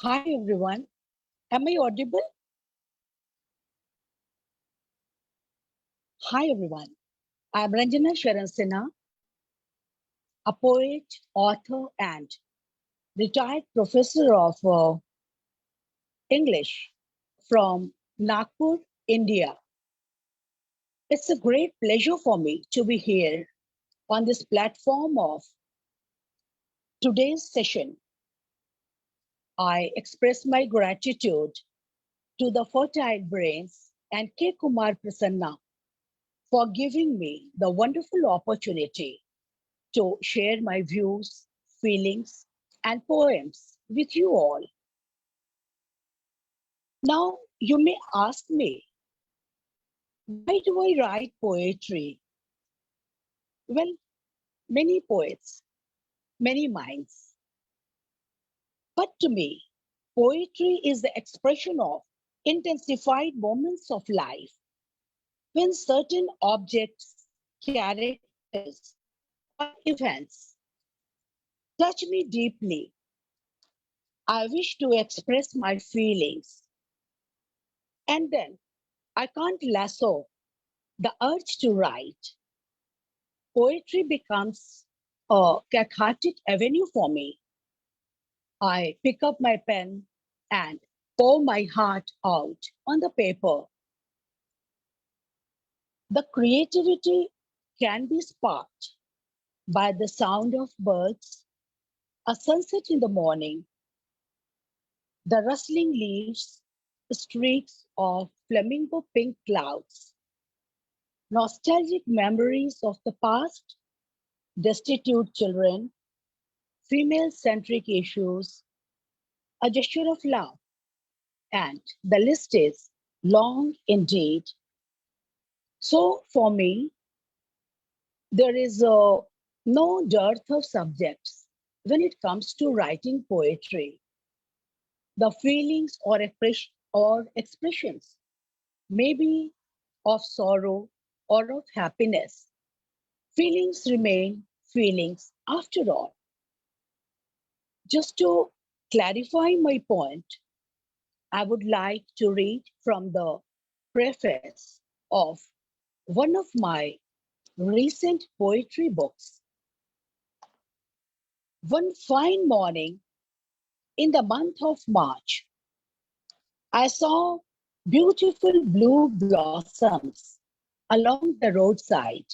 Hi everyone. Am I audible? Hi everyone. I am Ranjana Sharan Sinha, a poet, author, and retired professor of English from Nagpur, India. It's a great pleasure for me to be here on this platform of today's session. I express my gratitude to the fertile brains and K. Kumar Prasanna for giving me the wonderful opportunity to share my views, feelings, and poems with you all. Now, you may ask me, why do I write poetry? Well, many poets, many minds. But to me, poetry is the expression of intensified moments of life when certain objects, characters, or events touch me deeply. I wish to express my feelings, and then I can't lasso the urge to write. Poetry becomes a cathartic avenue for me. I pick up my pen and pour my heart out on the paper. The creativity can be sparked by the sound of birds, a sunset in the morning, the rustling leaves, streaks of flamingo pink clouds, nostalgic memories of the past, destitute children, female centric issues, a gesture of love, and the list is long indeed. So, for me, there is no dearth of subjects when it comes to writing poetry. The feelings or expressions, maybe of sorrow or of happiness, feelings remain feelings after all. Just to clarify my point, I would like to read from the preface of one of my recent poetry books. One fine morning in the month of March, I saw beautiful blue blossoms along the roadside.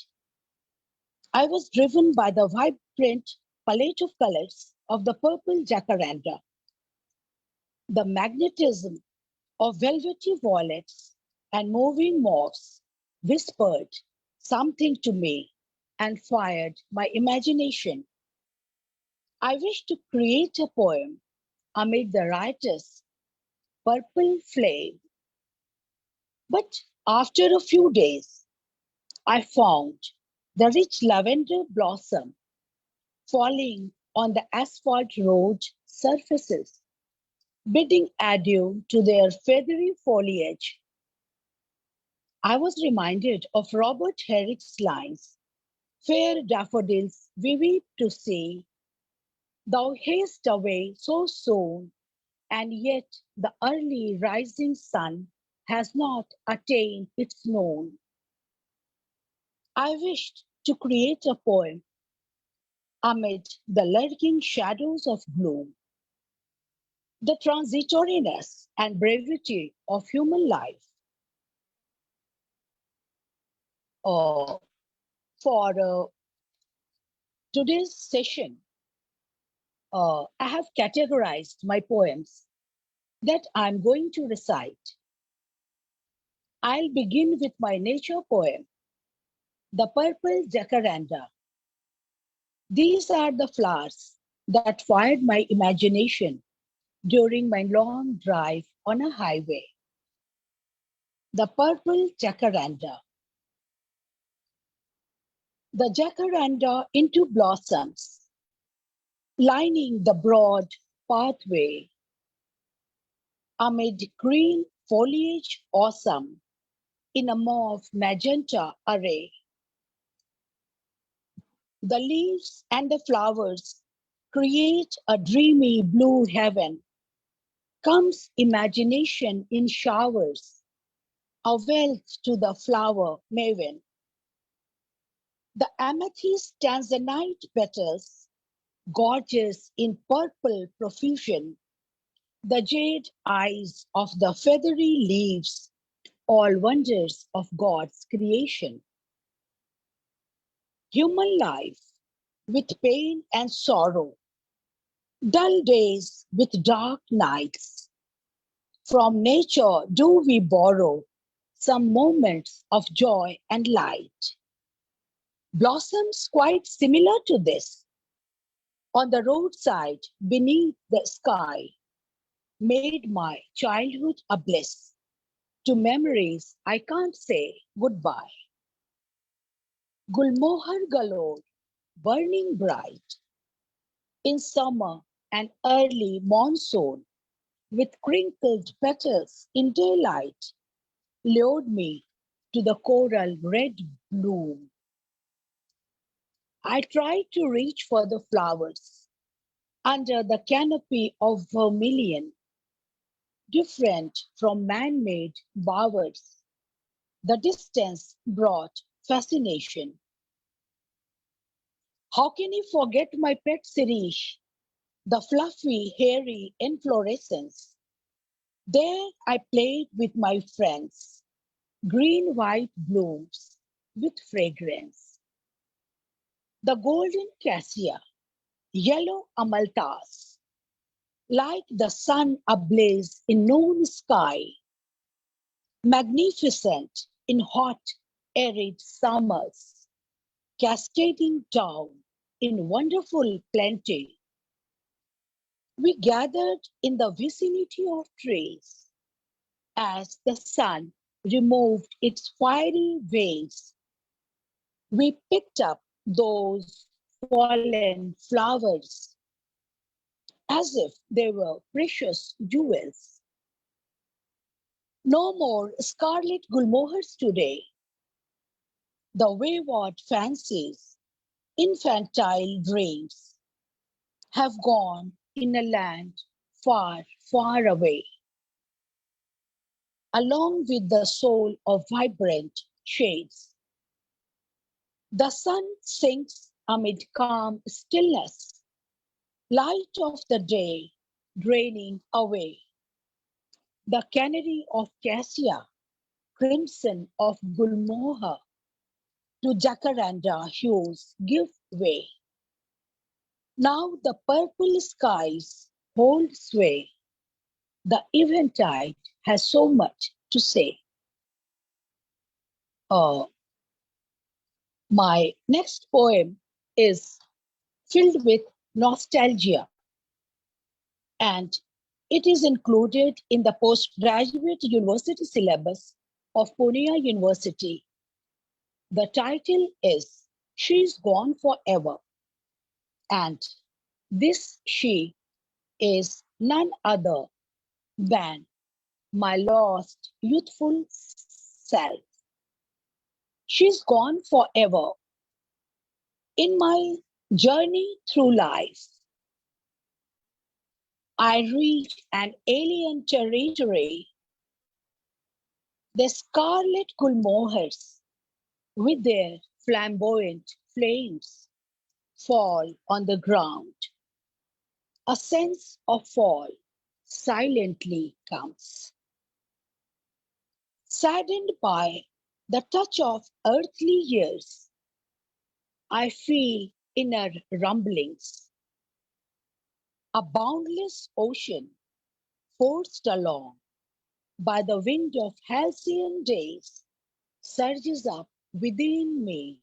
I was driven by the vibrant palette of colors of the purple jacaranda, the magnetism of velvety violets and moving mauves whispered something to me and fired my imagination. I wished to create a poem amid the riotous purple flame, but after a few days, I found the rich lavender blossom falling on the asphalt road surfaces, bidding adieu to their feathery foliage. I was reminded of Robert Herrick's lines, fair daffodils we weep to see, thou haste away so soon, and yet the early rising sun has not attained its noon. I wished to create a poem amid the lurking shadows of gloom, the transitoriness and brevity of human life. Uh, for today's session, I have categorized my poems that I'm going to recite. I'll begin with my nature poem, The Purple Jacaranda. These are the flowers that fired my imagination during my long drive on a highway. The purple jacaranda. The jacaranda into blossoms, lining the broad pathway amid green foliage awesome in a mauve magenta array. The leaves and the flowers create a dreamy blue heaven Comes imagination in showers, a wealth to the flower maven. The amethyst tanzanite petals, gorgeous in purple profusion, the jade eyes of the feathery leaves, all wonders of God's creation. Human life with pain and sorrow, dull days with dark nights. From nature do we borrow some moments of joy and light. Blossoms quite similar to this on the roadside beneath the sky made my childhood a bliss. To memories I can't say goodbye. Gulmohar galore, burning bright in summer and early monsoon, with crinkled petals in daylight, lured me to the coral red bloom. I tried to reach for the flowers under the canopy of vermilion, different from man-made bowers. The distance brought fascination. How can you forget my pet Sirish, the fluffy, hairy inflorescence? There I played with my friends, green-white blooms with fragrance. The golden cassia, yellow amalthus, like the sun ablaze in noon sky, magnificent in hot, arid summers, cascading down in wonderful plenty. We gathered in the vicinity of trees as the sun removed its fiery veils. We picked up those fallen flowers as if they were precious jewels. No more scarlet gulmohars today. The wayward fancies, infantile dreams have gone in a land far, far away, along with the soul of vibrant shades. The sun sinks amid calm stillness, light of the day draining away. The canary of cassia, crimson of gulmohar, to jacaranda hues give way. Now the purple skies hold sway. The eventide has so much to say. Uh, my next poem is filled with nostalgia, and it is included in the postgraduate university syllabus of Pune University. The title is She's Gone Forever, and this she is none other than my lost youthful self. She's gone forever. In my journey through life, I reach an alien territory. The scarlet gulmohars, with their flamboyant flames, fall on the ground. A sense of fall silently comes. Saddened by the touch of earthly years, I feel inner rumblings. A boundless ocean forced along by the wind of halcyon days surges up within me,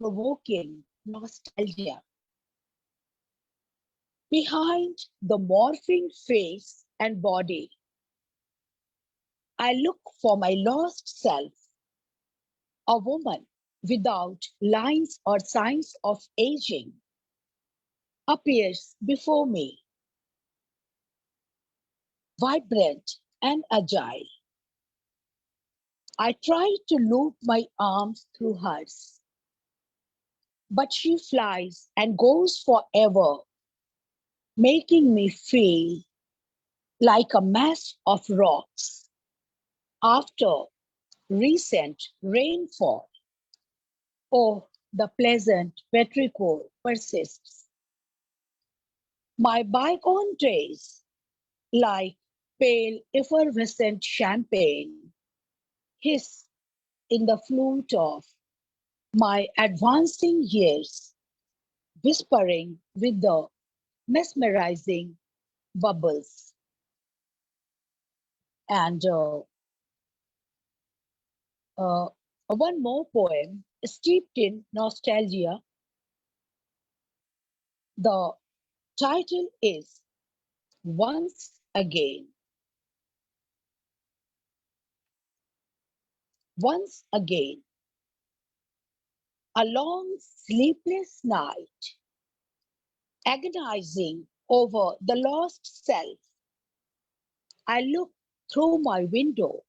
provoking nostalgia. Behind the morphing face and body, I look for my lost self, a woman without lines or signs of aging, appears before me, vibrant and agile. I try to loop my arms through hers, but she flies and goes forever, making me feel like a mass of rocks after recent rainfall. Oh, the pleasant petrichor persists. My bygone days, like pale effervescent champagne, hiss in the flute of my advancing years, whispering with the mesmerizing bubbles. And uh, one more poem steeped in nostalgia. The title is Once Again. Once again, a long sleepless night, agonizing over the lost self. I look through my window.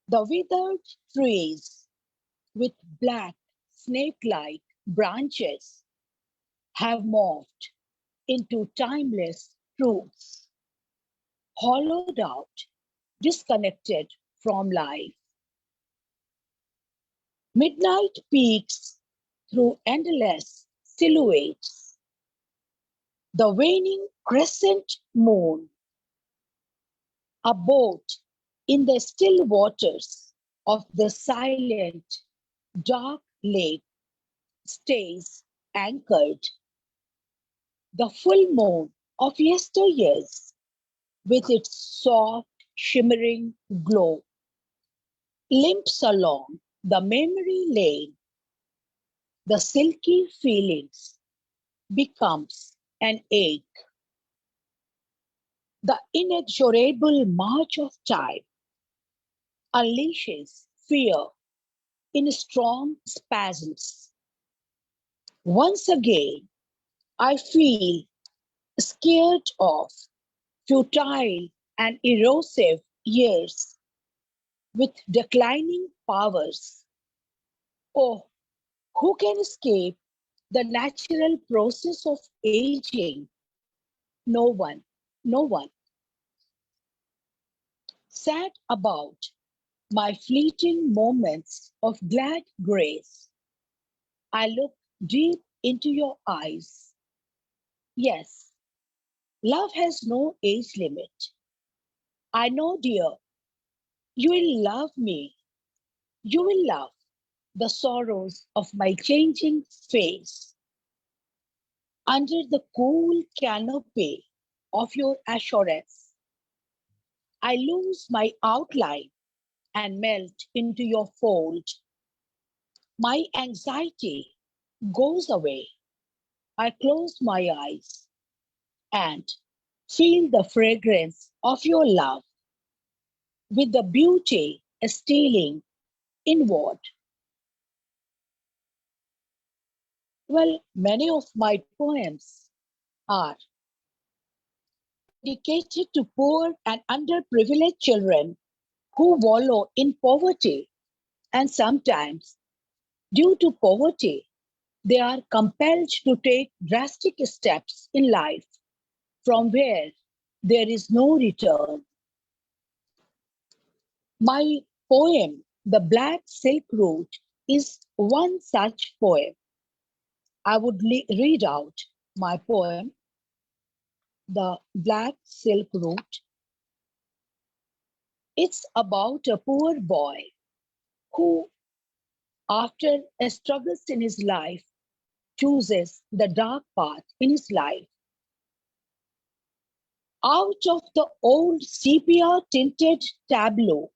The withered trees with black snake-like branches have morphed into timeless truths, hollowed out, disconnected from life. Midnight peaks through endless silhouettes. The waning crescent moon, a boat in the still waters of the silent, dark lake, stays anchored. The full moon of yesteryears, with its soft, shimmering glow, limps along the memory lane. The silky feelings becomes an ache. The inexorable march of time unleashes fear in strong spasms. Once again, I feel scared of futile and erosive years with declining powers. Oh, who can escape the natural process of aging? No one, no one. Sad about my fleeting moments of glad grace, I look deep into your eyes. Yes, love has no age limit. I know, dear, you will love me. You will love the sorrows of my changing face. Under the cool canopy of your assurance, I lose my outline and melt into your fold. My anxiety goes away. I close my eyes and feel the fragrance of your love with the beauty stealing inward. Well, many of my poems are dedicated to poor and underprivileged children who wallow in poverty, and sometimes, due to poverty, they are compelled to take drastic steps in life from where there is no return. My poem, The Black Silk Route, is one such poem. I would read out my poem, The Black Silk Route. It's about a poor boy who, after struggles in his life, chooses the dark path in his life. Out of the old sepia tinted tableau,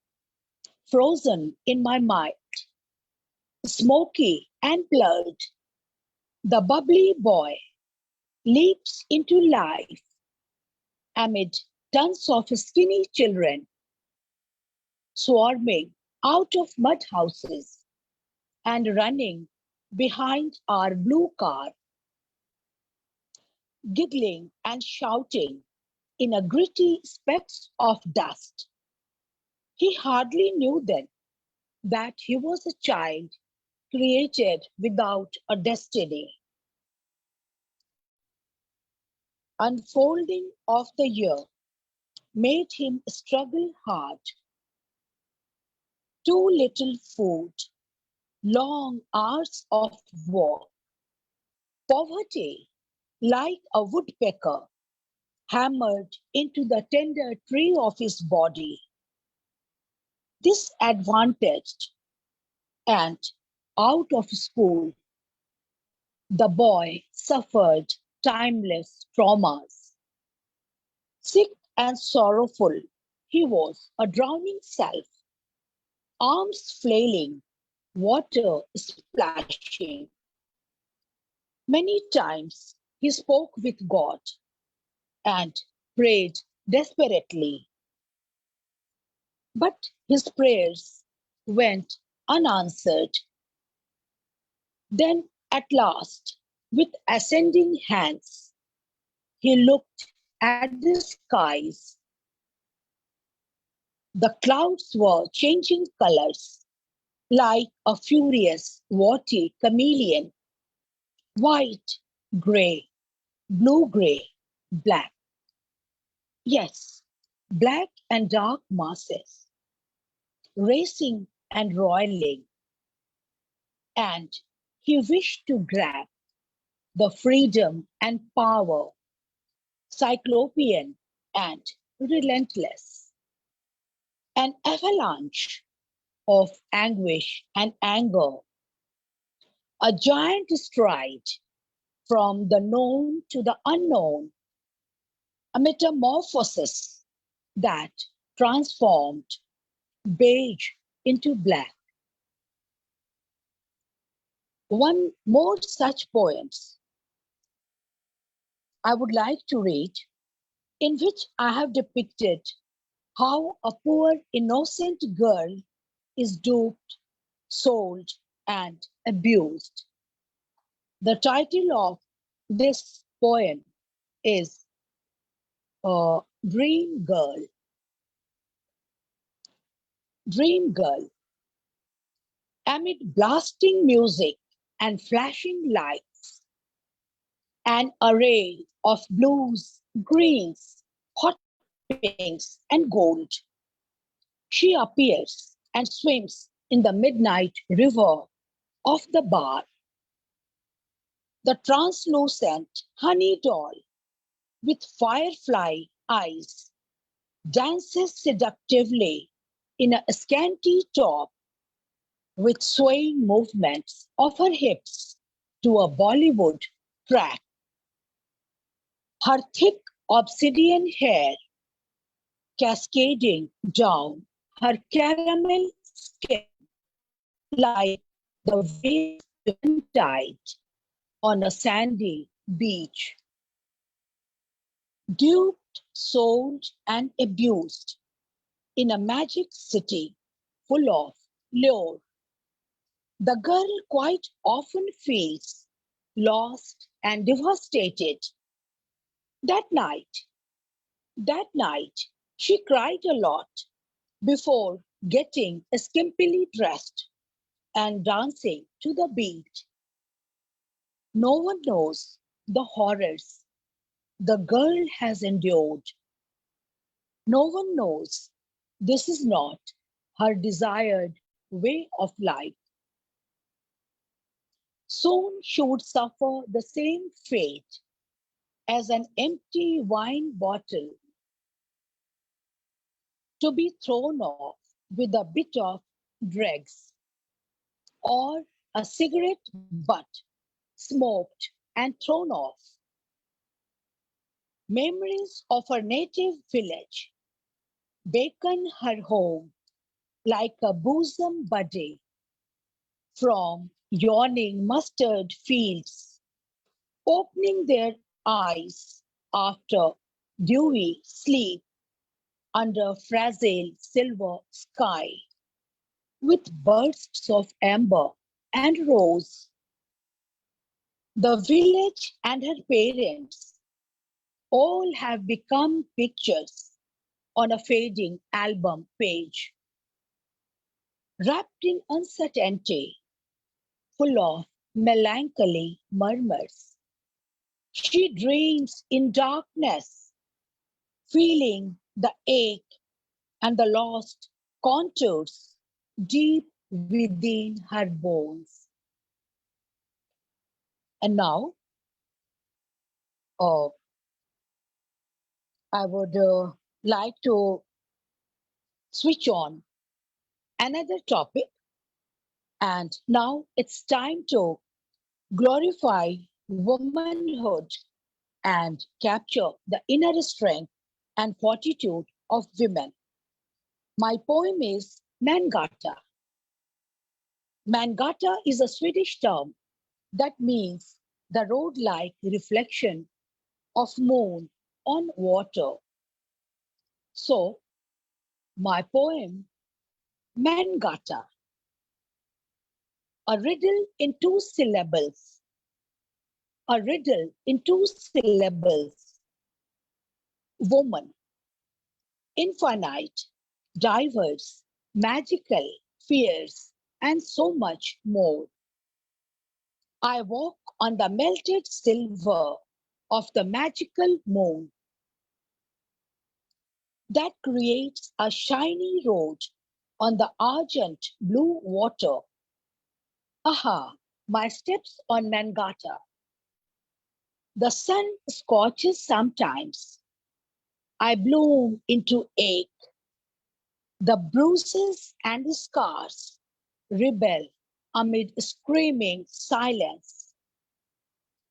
frozen in my mind, smoky and blurred, the bubbly boy leaps into life amid tons of skinny children swarming out of mud houses and running behind our blue car, giggling and shouting in a gritty specks of dust. He hardly knew then that he was a child created without a destiny. Unfolding of the year, made him struggle hard. Too little food, long hours of work, poverty, like a woodpecker, hammered into the tender tree of his body. Disadvantaged and out of school, the boy suffered timeless traumas. Sick and sorrowful, he was a drowning self, arms flailing, water splashing. Many times he spoke with God and prayed desperately, but his prayers went unanswered. Then at last, with ascending hands, he looked at the skies. The clouds were changing colors like a furious, warty chameleon. White, grey, blue-grey, black. Yes, black and dark masses, racing and roiling. And he wished to grab the freedom and power, cyclopean and relentless. An avalanche of anguish and anger, a giant stride from the known to the unknown, a metamorphosis that transformed beige into black. One more such poems I would like to read, in which I have depicted how a poor innocent girl is duped, sold, and abused. The title of this poem is Dream Girl. Dream Girl. Amid blasting music and flashing lights, an array of blues, greens, hot pinks, and gold, she appears and swims in the midnight river of the bar. The translucent honey doll with firefly eyes dances seductively in a scanty top with swaying movements of her hips to a Bollywood track. Her thick obsidian hair cascading down her caramel skin like the waves of the tide on a sandy beach. Duped, sold, and abused in a magic city full of lure, the girl quite often feels lost and devastated. That night, she cried a lot before getting skimpily dressed and dancing to the beat. No one knows the horrors the girl has endured. No one knows this is not her desired way of life. Soon she would suffer the same fate as an empty wine bottle, to be thrown off with a bit of dregs, or a cigarette butt smoked and thrown off. Memories of her native village beckon her home like a bosom buddy from yawning mustard fields, opening their eyes after dewy sleep under fragile silver sky, with bursts of amber and rose. The village and her parents all have become pictures on a fading album page, wrapped in uncertainty, full of melancholy murmurs. She dreams in darkness, feeling the ache and the lost contours deep within her bones. And now, uh, I would like to switch on another topic. And now it's time to glorify womanhood and capture the inner strength and fortitude of women. My poem is Mangata. Mangata is a Swedish term that means the road-like reflection of moon on water. So, my poem, Mangata, a riddle in two syllables, a riddle in two syllables, woman, infinite, diverse, magical, fierce, and so much more. I walk on the melted silver of the magical moon that creates a shiny road on the argent blue water. Aha, my steps on Mangata. The sun scorches sometimes. I bloom into ache. The bruises and the scars rebel amid screaming silence.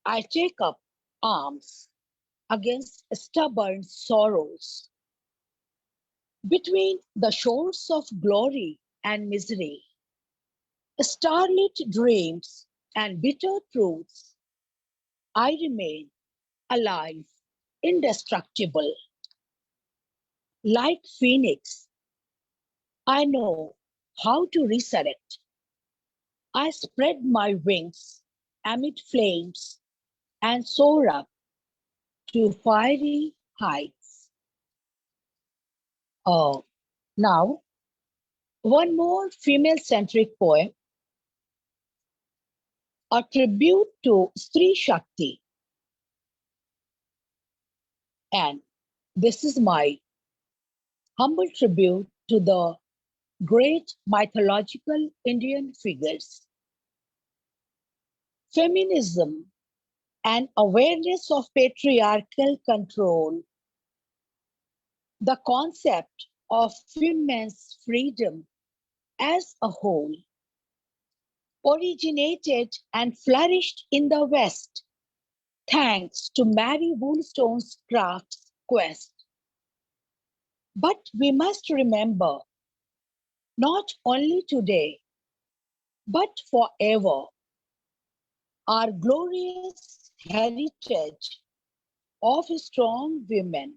I take up arms against stubborn sorrows. Between the shores of glory and misery, starlit dreams and bitter truths, I remain alive, indestructible. Like Phoenix, I know how to resurrect. I spread my wings amid flames and soar up to fiery heights. Oh, now one more female-centric poem, a tribute to Stree Shakti. And this is my humble tribute to the great mythological Indian figures. Feminism and awareness of patriarchal control, the concept of women's freedom as a whole, originated and flourished in the West thanks to Mary Wollstonecraft's quest. But we must remember, not only today, but forever, our glorious heritage of strong women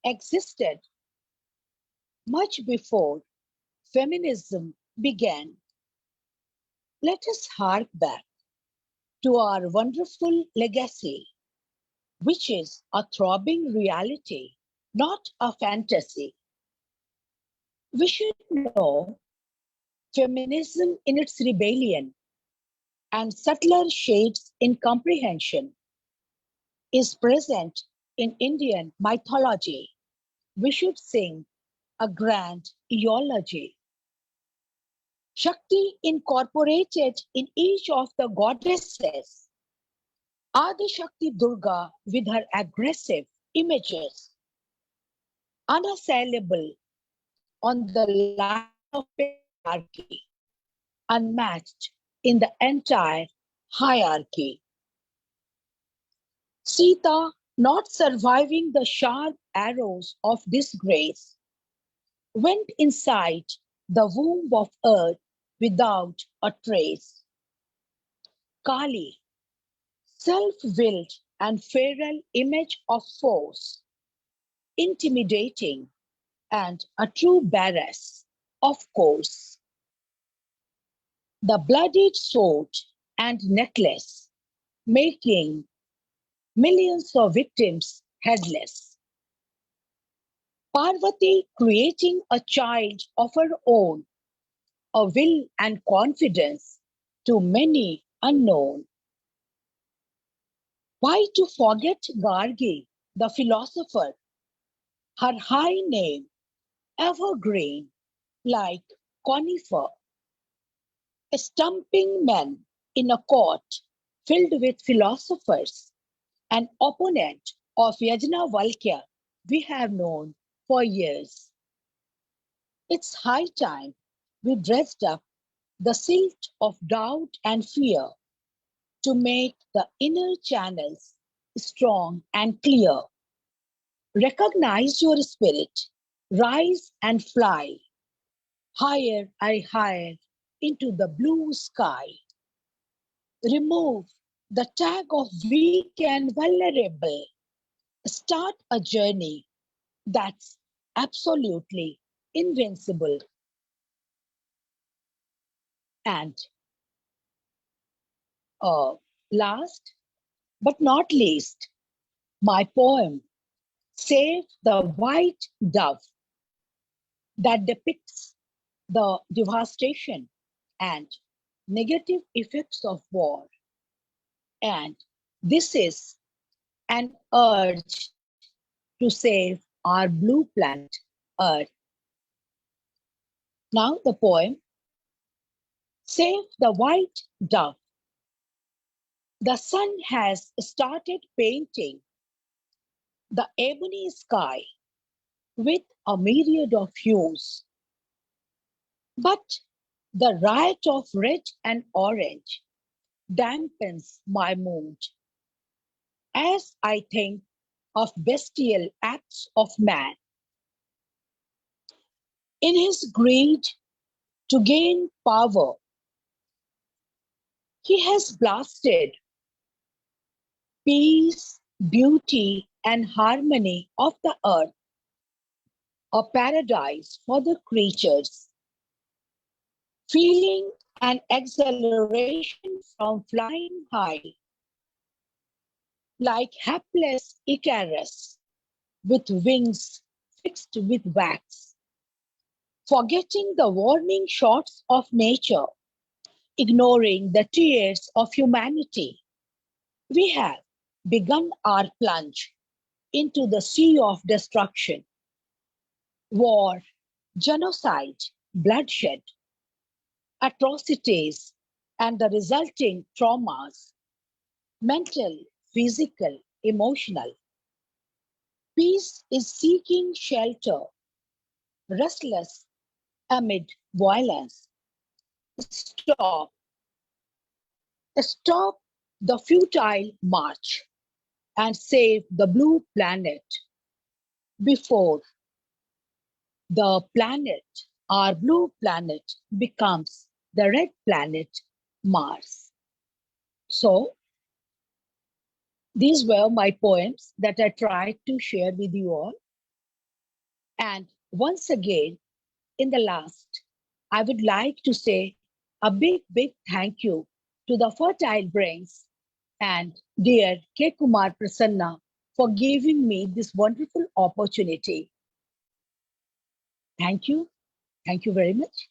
existed much before feminism began. Let us hark back to our wonderful legacy, which is a throbbing reality, not a fantasy. We should know feminism in its rebellion and subtler shades in comprehension is present in Indian mythology. We should sing a grand eulogy. Shakti incorporated in each of the goddesses. Adi Shakti Durga with her aggressive images, unassailable on the line of patriarchy, unmatched in the entire hierarchy. Sita, not surviving the sharp arrows of disgrace, went inside the womb of earth without a trace. Kali, self-willed and feral image of force, intimidating and a true badass, of course. The bloodied sword and necklace, making millions of victims headless. Parvati creating a child of her own, a will and confidence to many unknown. Why to forget Gargi, the philosopher, Her high name, evergreen, like conifer, a stumping man in a court filled with philosophers, an opponent of Yajnavalkya we have known for years. It's high time we dressed up the silt of doubt and fear to make the inner channels strong and clear. Recognize your spirit, rise and fly, higher and higher into the blue sky. Remove the tag of weak and vulnerable. Start a journey that's absolutely invincible. And uh, last but not least, my poem, Save the White Dove, that depicts the devastation and negative effects of war. And this is an urge to save our blue planet, Earth. Now, the poem, Save the White Dove. The sun has started painting the ebony sky with a myriad of hues. But the riot of red and orange dampens my mood as I think of bestial acts of man. In his greed to gain power, he has blasted peace, beauty, and harmony of the earth, a paradise for the creatures. Feeling an exhilaration from flying high, like hapless Icarus with wings fixed with wax, forgetting the warning shots of nature, ignoring the tears of humanity, we have begun our plunge into the sea of destruction. War, genocide, bloodshed, atrocities, and the resulting traumas, mental, physical, emotional. Peace is seeking shelter, restless amid violence. Stop. Stop the futile march and save the blue planet before the planet, our blue planet, becomes the red planet, Mars. So, these were my poems that I tried to share with you all. And once again, in the last, I would like to say a big, big thank you to the fertile brains and dear K. Kumar Prasanna for giving me this wonderful opportunity. Thank you. Thank you very much.